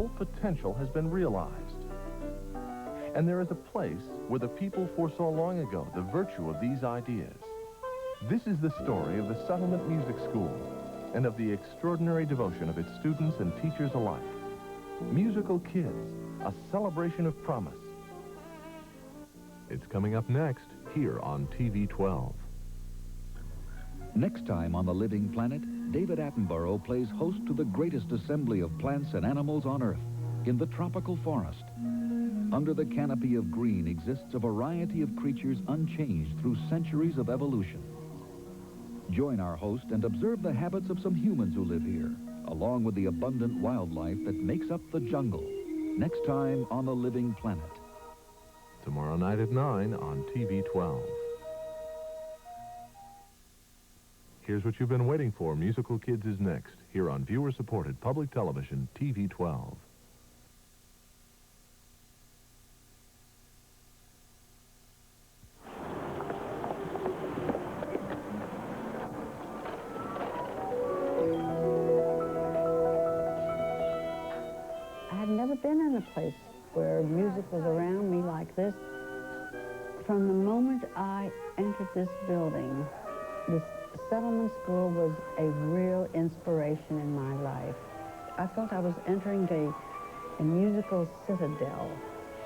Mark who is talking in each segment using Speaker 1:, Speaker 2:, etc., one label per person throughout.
Speaker 1: full potential has been realized. And there is a place where the people foresaw long ago the virtue of these ideas. This is the story of the Settlement Music School and of the extraordinary devotion of its students and teachers alike. Musical Kids, a celebration of promise. It's coming up next here on TV 12.
Speaker 2: Next time on The Living Planet, David Attenborough plays host to the greatest assembly of plants and animals on Earth, in the tropical forest. Under the canopy of green exists a variety of creatures unchanged through centuries of evolution. Join our host and observe the habits of some humans who live here, along with the abundant wildlife that makes up the jungle. Next time on The Living Planet.
Speaker 1: Tomorrow night at 9 on TV 12. Here's what you've been waiting for. Musical Kids is next, here on viewer-supported public television, TV 12.
Speaker 3: I had never been in a place where music was around me like this. From the moment I entered this building, this Settlement School was a real inspiration in my life. I felt I was entering a musical citadel.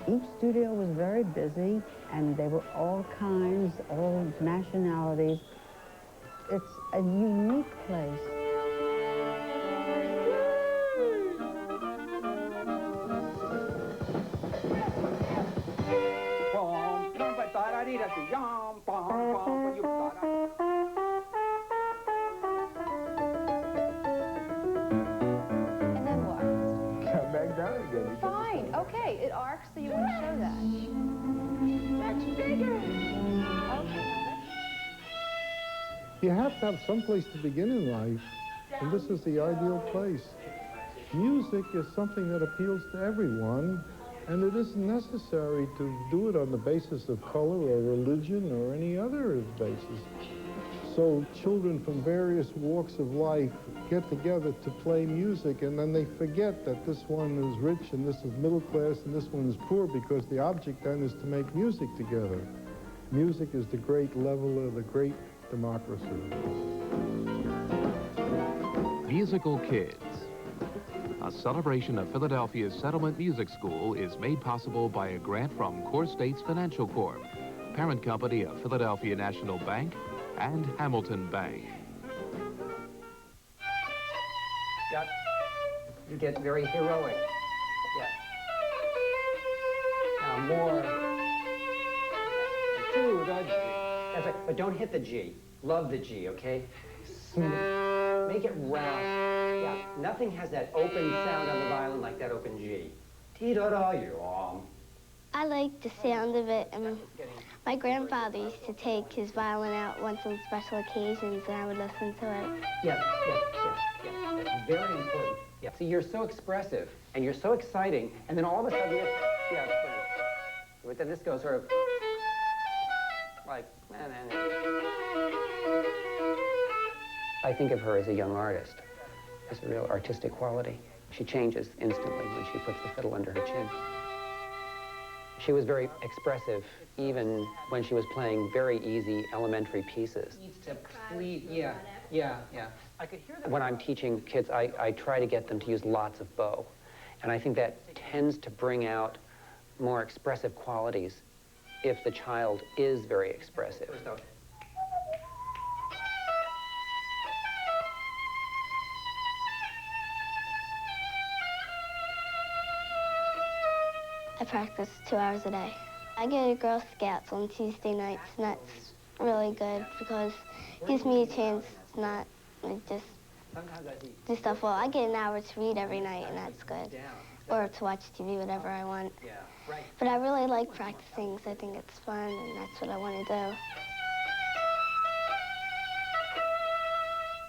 Speaker 3: Each studio was very busy, and they were all kinds, all nationalities. It's a unique place.
Speaker 4: Fine, okay, it arcs, so you want to show that. Much bigger. Okay.
Speaker 5: You have to have some place to begin in life, and this is the ideal place. Music is something that appeals to everyone, and it isn't necessary to do it on the basis of color or religion or any other basis. So children from various walks of life get together to play music, and then they forget that this one is rich and this is middle class and this one is poor, because the object then is to make music together. Music is the great leveler, the great democracy.
Speaker 6: Musical Kids, a celebration of Philadelphia's Settlement Music School, is made possible by a grant from Core States Financial Corp., parent company of Philadelphia National Bank and Hamilton Bank.
Speaker 7: Yep. You get very heroic. Yeah. Now more. To the G. That's right. But don't hit the G. Love the G, okay? Smooth. Make it round. Yeah. Nothing has that open sound on the violin like that open G. Tee-da-da-yum.
Speaker 8: I like the sound of it. My grandfather used to take his violin out once on special occasions, and I would listen to it.
Speaker 7: Yes. That's very important. Yeah. See, you're so expressive, and you're so exciting, and then all of a sudden, but then this goes sort of like, I think of her as a young artist, as a real artistic quality. She changes instantly when she puts the fiddle under her chin. She was very expressive, even when she was playing very easy elementary pieces. Yeah. I could hear that. When I'm teaching kids, I try to get them to use lots of bow. And I think that tends to bring out more expressive qualities if the child is very expressive.
Speaker 8: I practice 2 hours a day. I go to Girl Scouts on Tuesday nights, and that's really good because it gives me a chance to not just do stuff. Well, I get an hour to read every night, and that's good. Or to watch TV, whatever I want. But I really like practicing, so I think it's fun, and that's what I want to do.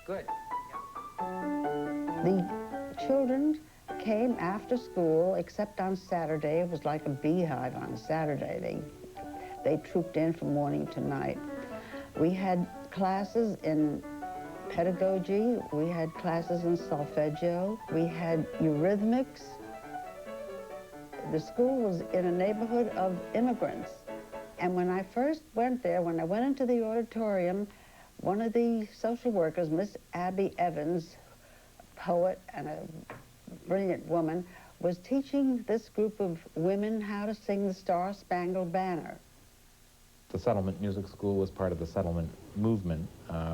Speaker 7: Good.
Speaker 3: The children came after school, except on Saturday. It was like a beehive on a Saturday. They trooped in from morning to night. We had classes in pedagogy. We had classes in solfeggio. We had eurythmics. The school was in a neighborhood of immigrants. And when I first went there, when I went into the auditorium, one of the social workers, Miss Abby Evans, a poet and a brilliant woman, was teaching this group of women how to sing the Star-Spangled Banner.
Speaker 9: The Settlement Music School was part of the settlement movement,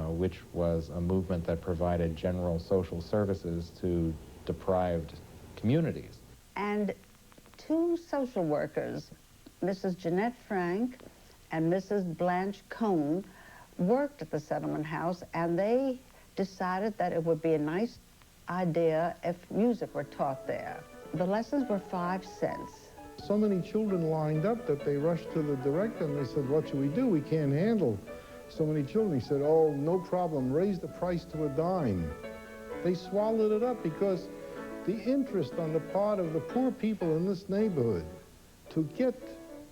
Speaker 9: which was a movement that provided general social services to deprived communities.
Speaker 3: And two social workers, Mrs. Jeanette Frank and Mrs. Blanche Cone, worked at the settlement house, and they decided that it would be a nice idea if music were taught there. The lessons were 5 cents.
Speaker 5: So many children lined up that they rushed to the director and they said, what should we do? We can't handle so many children. He said, oh, no problem, raise the price to a dime. They swallowed it up because the interest on the part of the poor people in this neighborhood to get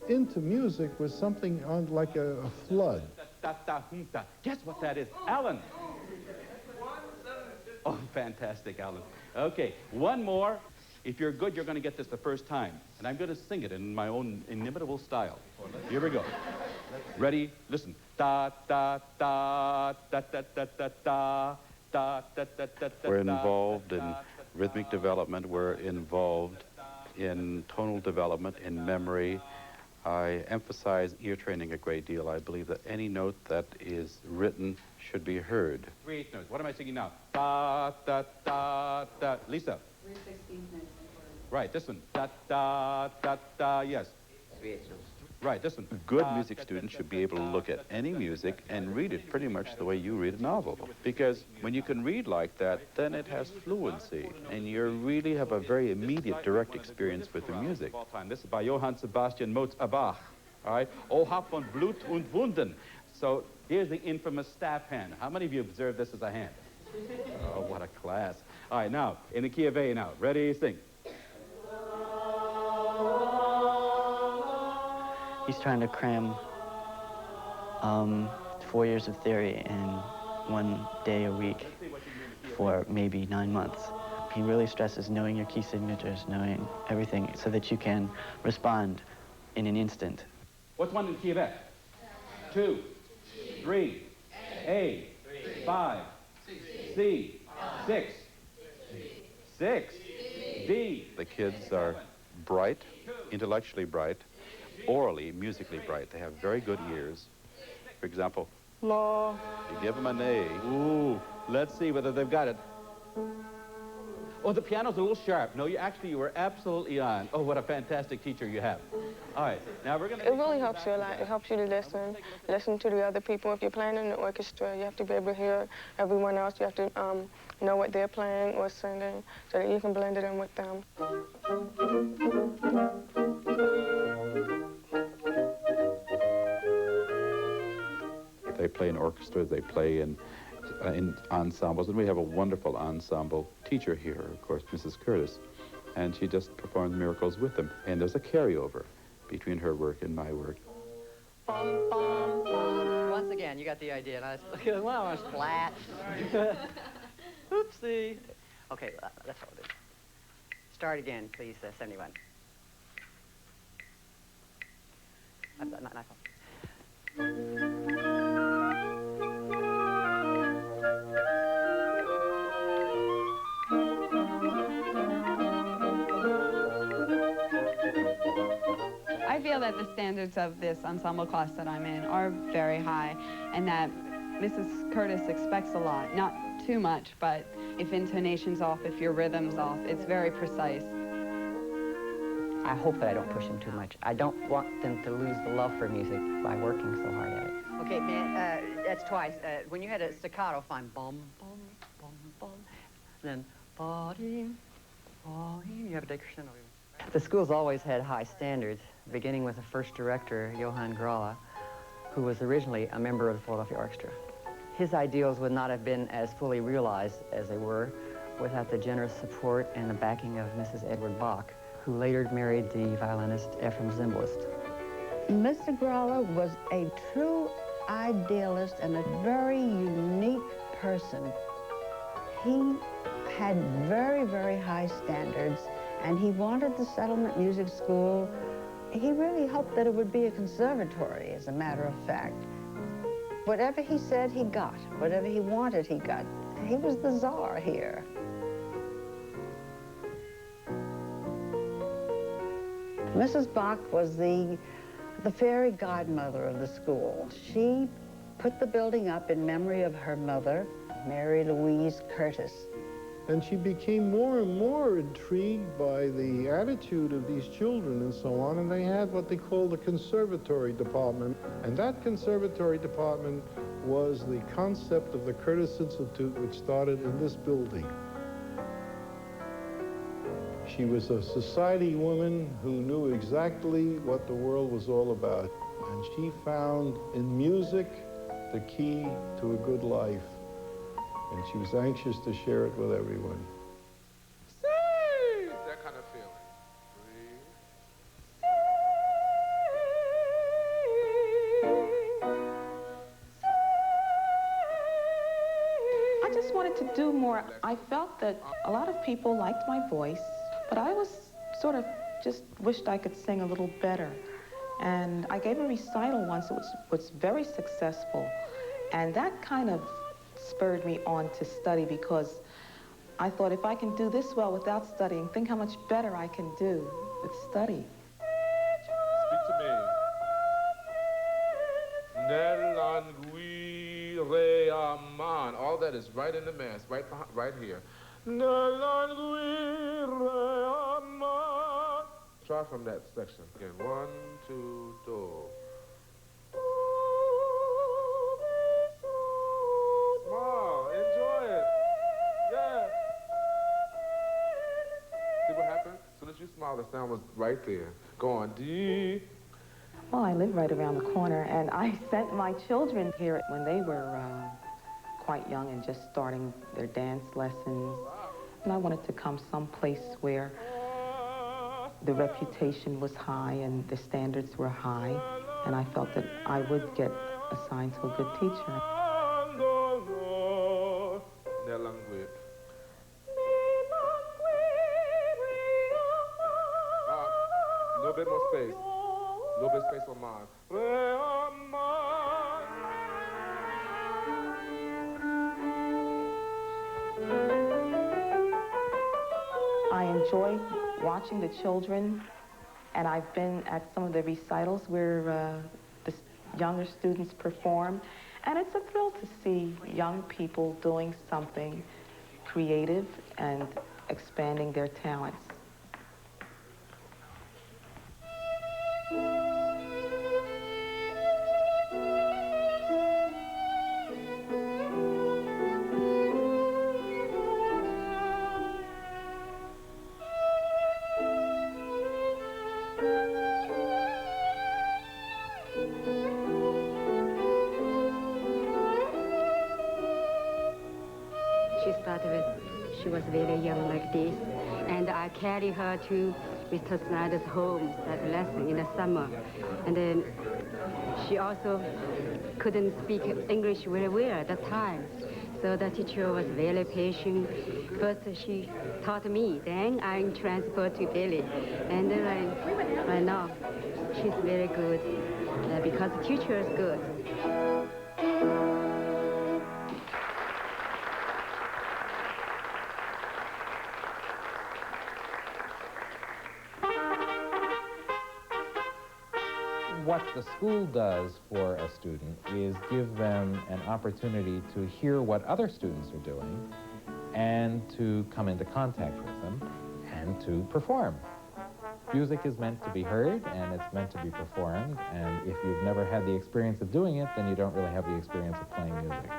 Speaker 5: into music was something like a flood.
Speaker 10: Guess what that is? Alan. Oh, fantastic, Alan. Okay, one more. If you're good, you're going to get this the first time. And I'm going to sing it in my own inimitable style. Here we go. Ready? Listen. Da, da, da, da, da, da, da, da, da, da, da, da.
Speaker 11: We're involved in rhythmic development. We're involved in tonal development, in memory. I emphasize ear training a great deal. I believe that any note that is written should be heard.
Speaker 10: 3/8 notes. What am I singing now? Da, da, da, da. Lisa.
Speaker 3: 3/16 notes.
Speaker 10: Right, this one. Da, da, da, da, yes.
Speaker 7: 3/8 notes.
Speaker 10: Right, this one.
Speaker 11: Good music students should be able to look at any music and read it pretty much the way you read a novel. Because when you can read like that, then it has fluency, and you really have a very immediate, direct experience with the music.
Speaker 10: This is by Johann Sebastian Mozart Bach. All right? O Hab von Blut und Wunden. So here's the infamous staff hand. How many of you observed this as a hand? Oh, what a class. All right, now, in the key of A now. Ready, sing.
Speaker 12: He's trying to cram 4 years of theory in 1 day a week for maybe 9 months. He really stresses knowing your key signatures, knowing everything so that you can respond in an instant.
Speaker 10: What's one in the key of F? 2, 3, A, 5, C, 6, 6, D.
Speaker 11: The kids are bright, intellectually bright, orally, musically bright. They have very good ears. For example,
Speaker 10: La.
Speaker 11: You give them an A.
Speaker 10: Ooh, let's see whether they've got it. Oh, the piano's a little sharp. No, you were absolutely on. Oh, what a fantastic teacher you have. All right, now we're going to...
Speaker 13: It really helps you a lot. It helps you to listen to the other people. If you're playing in the orchestra, you have to be able to hear everyone else. You have to know what they're playing or singing so that you can blend it in with them.
Speaker 11: They play in orchestras, they play in ensembles, and we have a wonderful ensemble teacher here, of course, Mrs. Curtis, and she just performs miracles with them. And there's a carryover between her work and my work.
Speaker 14: Bum, bum, bum. Once again, you got the idea. And I was flat. Oopsie. Okay, that's all it is. Start again, please, 71. Not
Speaker 15: I feel that the standards of this ensemble class that I'm in are very high, and that Mrs. Curtis expects a lot. Not too much, but if intonation's off, if your rhythm's off, it's very precise.
Speaker 14: I hope that I don't push them too much. I don't want them to lose the love for music by working so hard at it. Okay, man, that's twice. When you had a staccato, fine, bum, bum, bum, bum, then ba-ding, ba-ding. You have a decrescendo. The school's always had high standards, beginning with the first director, Johann Gralla, who was originally a member of the Philadelphia Orchestra. His ideals would not have been as fully realized as they were without the generous support and the backing of Mrs. Edward Bach, who later married the violinist Ephraim Zimbalist.
Speaker 3: Mr. Gralla was a true idealist and a very unique person. He had very, very high standards, And he wanted the Settlement Music School. He really hoped that it would be a conservatory, as a matter of fact. Whatever he said, he got. Whatever he wanted, he got. He was the czar here. Mrs. Bach was the fairy godmother of the school. She put the building up in memory of her mother, Mary Louise Curtis.
Speaker 5: And she became more and more intrigued by the attitude of these children and so on, and they had what they called the conservatory department. And that conservatory department was the concept of the Curtis Institute, which started in this building. She was a society woman who knew exactly what the world was all about. And she found in music the key to a good life. And she was anxious to share it with everyone.
Speaker 16: That kind of feeling.
Speaker 17: I just wanted to do more. I felt that a lot of people liked my voice, but I was sort of just wished I could sing a little better. And I gave a recital once that was very successful. And that kind of spurred me on to study, because I thought, if I can do this well without studying, think how much better I can do with study.
Speaker 16: Speak to me. Nelangui re aman. All that is right in the mass, right here. Nelangui re aman. Try from that section again. 1, 2, 3. You smile, the sound was right there. Go on, D.
Speaker 17: Well, I live right around the corner, and I sent my children here when they were quite young and just starting their dance lessons. And I wanted to come someplace where the reputation was high and the standards were high, and I felt that I would get assigned to a good teacher.
Speaker 16: A little bit more space. A little bit of space on mine.
Speaker 17: I enjoy watching the children, and I've been at some of the recitals where the younger students perform, and it's a thrill to see young people doing something creative and expanding their talents.
Speaker 18: She was very young like this, and I carried her to Mr. Snyder's home, that lesson in the summer. And then she also couldn't speak English very well at that time. So the teacher was very patient. First she taught me, then I transferred to Billy. And then right now, she's very good because the teacher is good.
Speaker 9: What the school does for a student is give them an opportunity to hear what other students are doing and to come into contact with them and to perform. Music is meant to be heard and it's meant to be performed, and if you've never had the experience of doing it, then you don't really have the experience of playing music.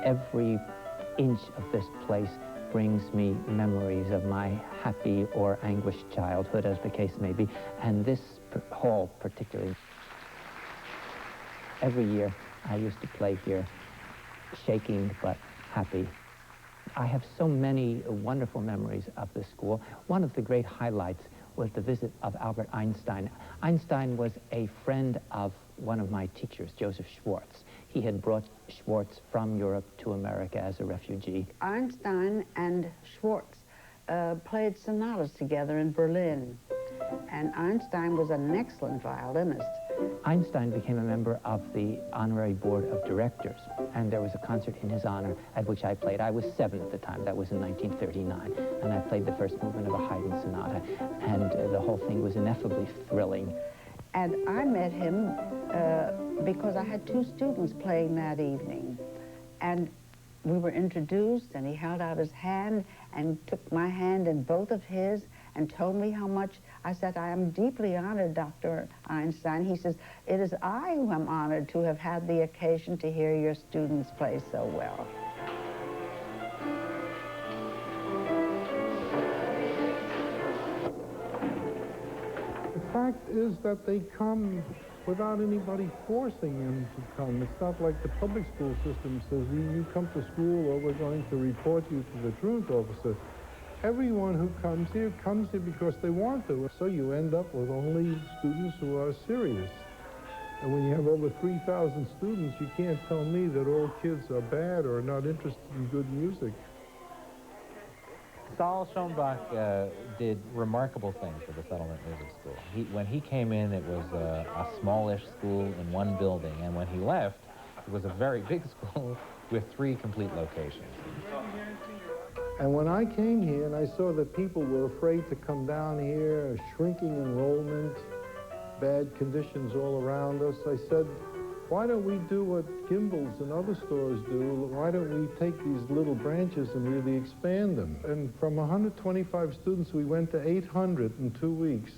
Speaker 7: Every inch of this place brings me memories of my happy or anguished childhood, as the case may be, and this hall particularly. Every year I used to play here, shaking but happy. I have so many wonderful memories of the school. One of the great highlights was the visit of Albert Einstein. Einstein was a friend of one of my teachers, Joseph Schwartz. He had brought Schwartz from Europe to America as a refugee.
Speaker 3: Einstein and Schwartz played sonatas together in Berlin, and Einstein was an excellent violinist.
Speaker 7: Einstein became a member of the honorary board of directors, and there was a concert in his honor at which I played. I was 7 at the time. That was in 1939, and I played the first movement of a Haydn sonata, and the whole thing was ineffably thrilling.
Speaker 3: And I met him because I had 2 students playing that evening, and we were introduced, and he held out his hand and took my hand in both of his and told me how much. I said, I am deeply honored, Dr. Einstein. He says, it is I who am honored to have had the occasion to hear your students play so well.
Speaker 5: The fact is that they come without anybody forcing them to come. It's not like the public school system says, you come to school or we're going to report you to the truant officer. Everyone who comes here because they want to. So you end up with only students who are serious. And when you have over 3,000 students, you can't tell me that all kids are bad or not interested in good music.
Speaker 9: Saul Schoenbach did remarkable things for the Settlement Music School. When he came in, it was a smallish school in one building, and when he left, it was a very big school with 3 complete locations.
Speaker 5: And when I came here and I saw that people were afraid to come down here, shrinking enrollment, bad conditions all around us, I said, why don't we do what Gimbel's and other stores do? Why don't we take these little branches and really expand them? And from 125 students, we went to 800 in 2 weeks.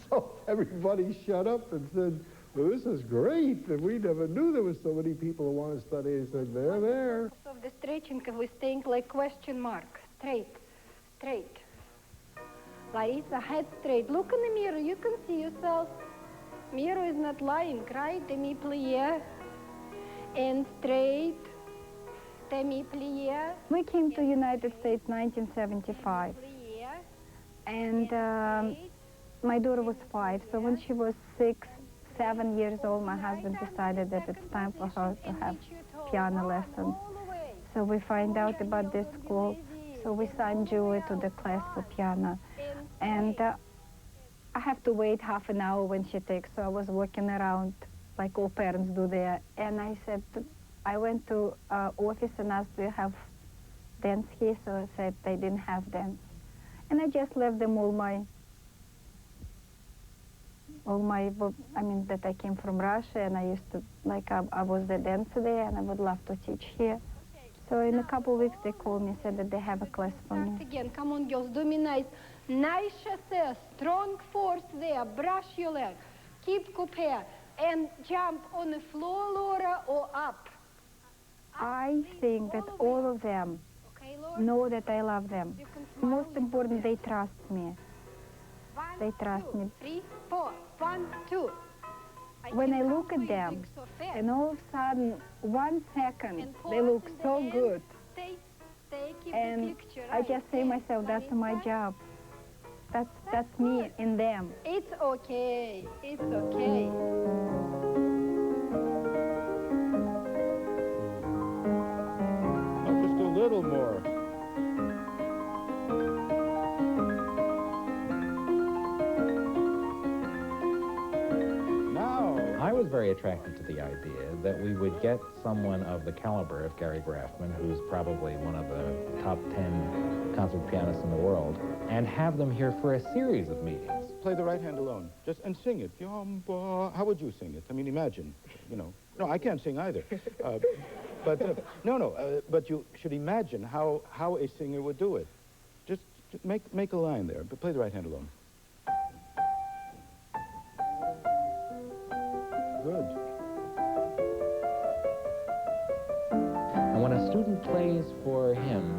Speaker 5: So everybody shut up and said, well, this is great. And we never knew there were so many people who want to study. I said, they're there.
Speaker 19: Of the stretching, we staying like question mark. Straight, straight. Larissa, head straight. Look in the mirror, you can see yourself. Mirror is not lying, right? Demi-plie. And straight. Demi-plie.
Speaker 20: We came to United States 1975. And my daughter was 5, so when she was 6, 7 years old, my husband decided that it's time for her to have piano lessons. So we find out about this school, so we signed Julie to the class for piano. And I have to wait half an hour when she takes, so I was walking around like all parents do there. And I said, I went to office and asked, do you have dance here? So I said they didn't have dance. And I just left them all my, I mean, that I came from Russia, and I used to, like, I was the dancer there, and I would love to teach here. So in a couple of weeks, they called me, said that they have a class for me.
Speaker 19: Again, come on, girls, do me nice. Nice chassé, strong force there, brush your leg, keep coupé, and jump on the floor, Laura, or up.
Speaker 20: I think that all of them know that I love them. Most important, they trust me. They trust me.
Speaker 19: 3, 4, 1, 2.
Speaker 20: When I look at them, and all of a sudden, 1 second, they look so good. And I just say myself, that's my job. That's me in them.
Speaker 19: It's okay. It's okay.
Speaker 5: Oh, just a little more.
Speaker 9: I was very attracted to the idea that we would get someone of the caliber of Gary Graffman, who's probably one of the top 10 concert pianists in the world, and have them here for a series of meetings.
Speaker 21: Play the right hand alone, and sing it. How would you sing it? I mean, imagine, No, I can't sing either. But you should imagine how a singer would do it. Just make a line there, but play the right hand alone. Good.
Speaker 9: And when a student plays for him,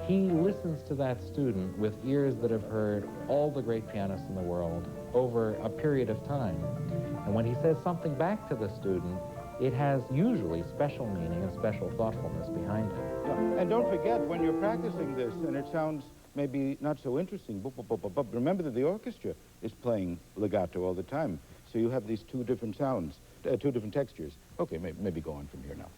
Speaker 9: he listens to that student with ears that have heard all the great pianists in the world over a period of time. And when he says something back to the student, it has usually special meaning and special thoughtfulness behind it.
Speaker 21: And don't forget, when you're practicing this and it sounds maybe not so interesting, remember that the orchestra is playing legato all the time. So you have these two different sounds, two different textures. Okay, maybe go on from here now.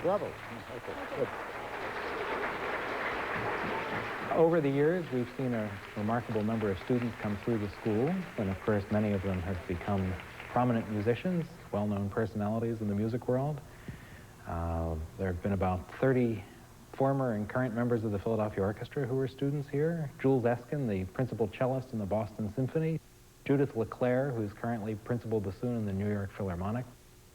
Speaker 21: Bravo. Okay, good.
Speaker 9: Over the years, we've seen a remarkable number of students come through the school, and of course, many of them have become prominent musicians, well-known personalities in the music world. There have been about 30 former and current members of the Philadelphia Orchestra who were students here. Jules Eskin, the principal cellist in the Boston Symphony. Judith LeClaire, who's currently principal bassoon in the New York Philharmonic.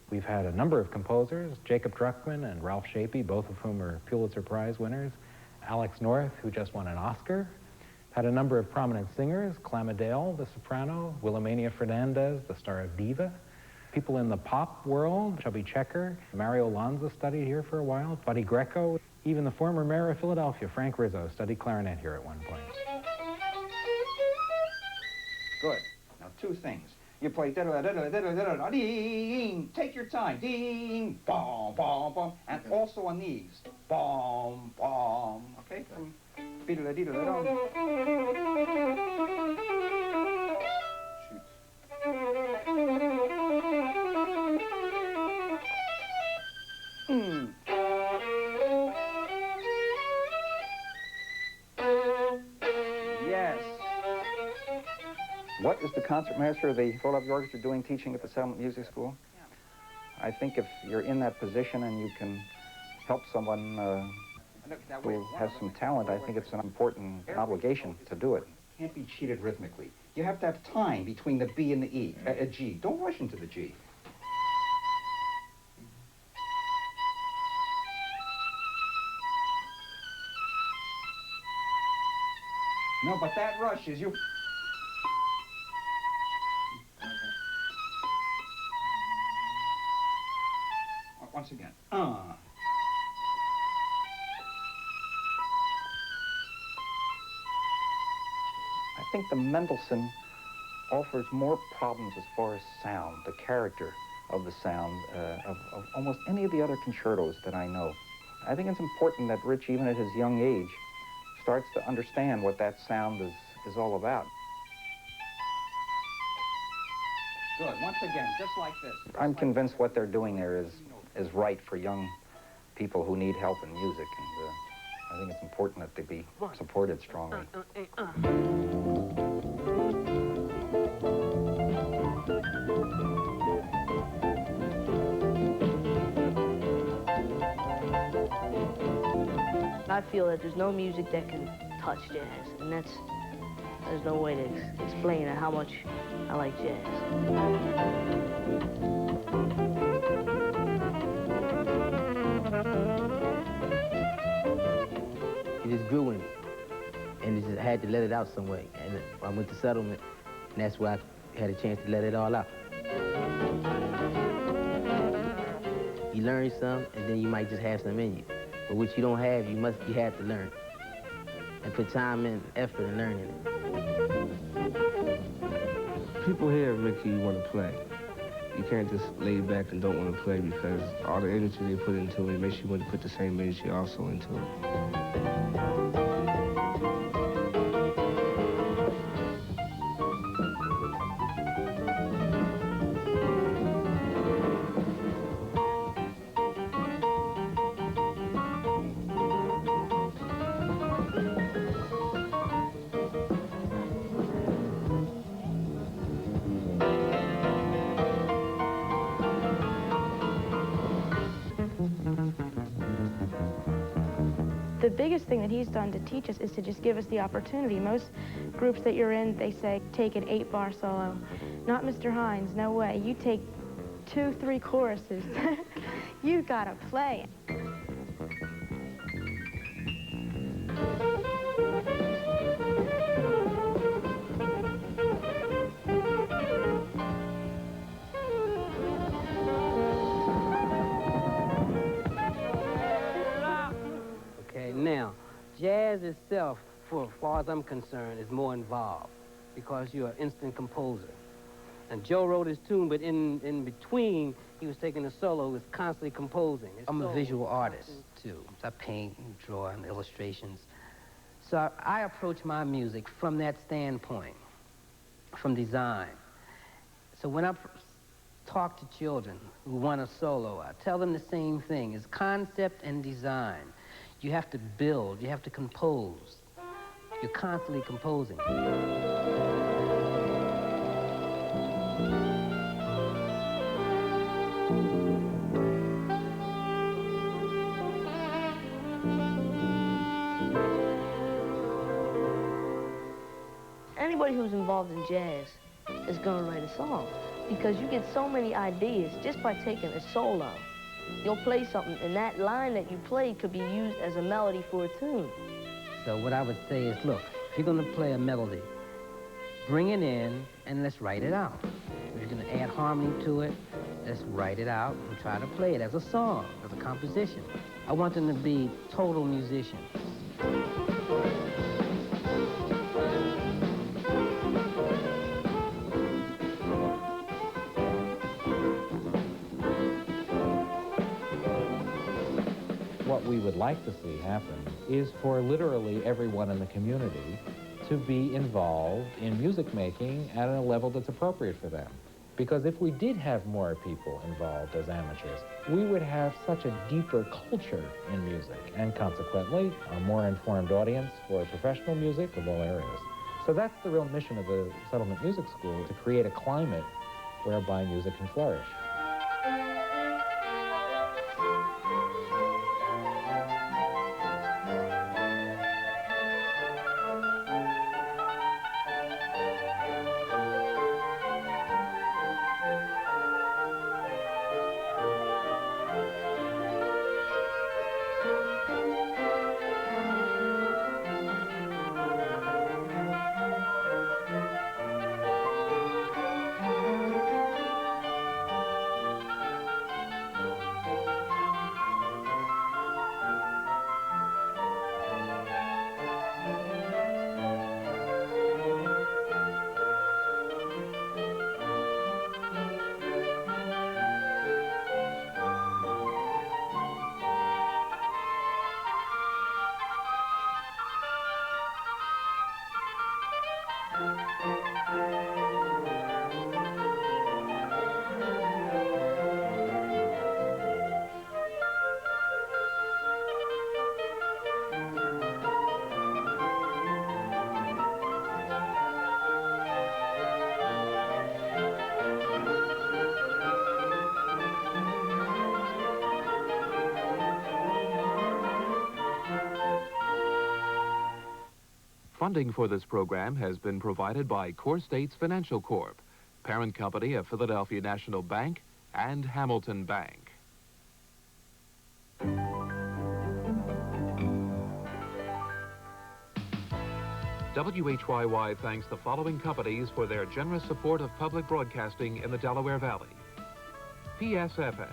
Speaker 9: We've had a number of composers, Jacob Druckmann and Ralph Shapey, both of whom are Pulitzer Prize winners. Alex North, who just won an Oscar. Had a number of prominent singers, Clamma Dale, the soprano, Wilhelmina Fernandez, the star of Diva. People in the pop world, Chubby Checker, Mario Lanza studied here for a while, Buddy Greco, even the former mayor of Philadelphia, Frank Rizzo, studied clarinet here at one point.
Speaker 2: Good. Now, two things. You play ding, take your time, ding, bom, bom, bom, and also on these, bom, bom, okay? Yes. What is the concertmaster of the Philadelphia Orchestra doing teaching at the Settlement Music School? I think if you're in that position and you can help someone who has some talent, I think it's an important obligation to do it. Can't be cheated rhythmically. You have to have time between the B and the E, a G. Don't rush into the G. No, but that rush is you. Once again. I think the Mendelssohn offers more problems as far as sound, the character of the sound, of almost any of the other concertos that I know. I think it's important that Rich, even at his young age, starts to understand what that sound is all about. Good, once again, just like this. I'm convinced what they're doing there is right for young people who need help in music, and I think it's important that they be supported strongly.
Speaker 22: I feel that there's no music that can touch jazz, and there's no way to explain how much I like jazz. It just grew in me, and I had to let it out some way. And I went to Settlement, and that's where I had a chance to let it all out. You learn some, and then you might just have some in you. But what you don't have, you have to learn. And put time and effort in learning it.
Speaker 23: People here make you want to play. You can't just lay back and don't want to play, because all the energy they put into it makes you want to put the same energy also into it.
Speaker 24: The biggest thing that he's done to teach us is to just give us the opportunity. Most groups that you're in, they say, take an 8-bar solo. Not Mr. Hines, no way. You take 2, 3 choruses. You gotta play.
Speaker 14: Okay, now, jazz itself, for as far as I'm concerned, is more involved because you're an instant composer. And Joe wrote his tune, but in between, he was taking a solo, he was constantly composing. I'm a visual artist, too. So I paint and draw and illustrations. So I approach my music from that standpoint, from design. So when I talk to children who want a solo, I tell them the same thing. It's concept and design. You have to build, you have to compose. You're constantly composing.
Speaker 1: Anybody who's involved in jazz is going to write a song because you get so many ideas just by taking a solo. You'll play something, and that line that you played could be used as a melody for a tune.
Speaker 14: So what I would say is, look, if you're going to play a melody, bring it in and let's write it out. If you're going to add harmony to it, let's write it out and try to play it as a song, as a composition. I want them to be total musicians.
Speaker 9: What we would like to see happen is for literally everyone in the community to be involved in music making at a level that's appropriate for them. Because if we did have more people involved as amateurs, we would have such a deeper culture in music and consequently a more informed audience for professional music of all areas. So that's the real mission of the Settlement Music School, to create a climate whereby music can flourish.
Speaker 4: Funding for this program has been provided by Core States Financial Corp., parent company of Philadelphia National Bank and Hamilton Bank. WHYY thanks the following companies for their generous support of public broadcasting in the Delaware Valley: PSFS,